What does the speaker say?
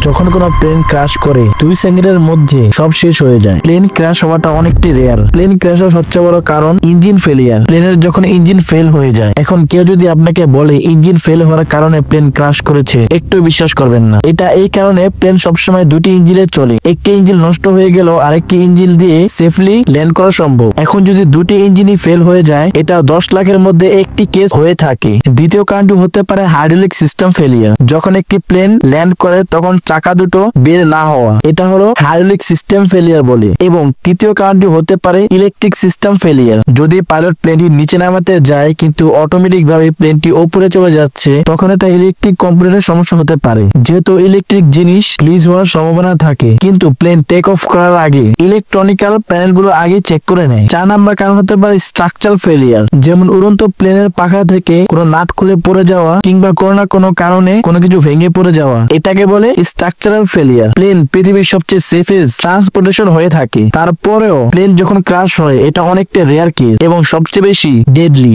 যখন কোনো plane crash করে 2 সেকেন্ডের মধ্যে সব শেষ হয়ে যায়। প্লেন ক্র্যাশ হওয়াটা অনেকটাই রেয়ার। প্লেন ক্র্যাশ হওয়ার সবচেয়ে বড় কারণ ইঞ্জিন ফেলিয়ার। প্লেনের যখন ইঞ্জিন ফেল হয়ে যায়, এখন কেউ যদি আপনাকে বলে ইঞ্জিন ফেল হওয়ার কারণে প্লেন ক্র্যাশ করেছে, একটু বিশ্বাস করবেন না। এটা এই কারণে প্লেন সবসময় দুটি ইঞ্জিনে চলে। একটি ইঞ্জিন নষ্ট হয়ে গেল আরেকটি ইঞ্জিন দিয়ে সেফলি ল্যান্ড করা সম্ভব। এখন যদি দুটি ইঞ্জিনই ফেল হয়ে যায়, এটা 10 লাখের মধ্যে একটি কেস হয়ে থাকে। দ্বিতীয় কারণটি হতে পারে হাইড্রোলিক সিস্টেম ফেলিয়ার। যখন একটি প্লেন ল্যান্ড করে তখন চাকা দুটো বের না হওয়া, এটা হলো হাইড্রোলিক সিস্টেম ফেলিয়ার বলে। এবং তৃতীয় কারণটি হতে পারে ইলেকট্রিক সিস্টেম ফেলিয়ার। যদি পাইলট প্লেনটি নিচে নামাতে যায় কিন্তু অটোমেটিক ভাবে প্লেনটি উপরে চলে যাচ্ছে, তখন এটা ইলেকট্রিক কম্পোনেন্টের সমস্যা হতে পারে। যেহেতু ইলেকট্রিক জিনিস ফ্রিজ হওয়ার সম্ভাবনা থাকে, কিন্তু প্লেন টেক অফ করার আগে ইলেকট্রনিক্যাল প্যানেল গুলো আগে চেক করে নেয়। 4 নাম্বার কারণ হতে পারে স্ট্রাকচারাল ফেলিয়ার। যেমন উড়ন্ত প্লেনের পাখা থেকে কোনো নাট খুলে পড়ে যাওয়া কিংবা কোনো না কোনো কারণে কোনো কিছু ভেঙে পড়ে যাওয়া, এটাকে বলে স্ট্রাকচারাল ফেলিয়ার। প্লেন পৃথিবীর সবচেয়ে সেফেস্ট ট্রান্সপোর্টেশন হয়ে থাকে, তারপরেও প্লেন যখন ক্র্যাশ হয় এটা অনেকটা রেয়ার কেস এবং সবচেয়ে বেশি ডেডলি।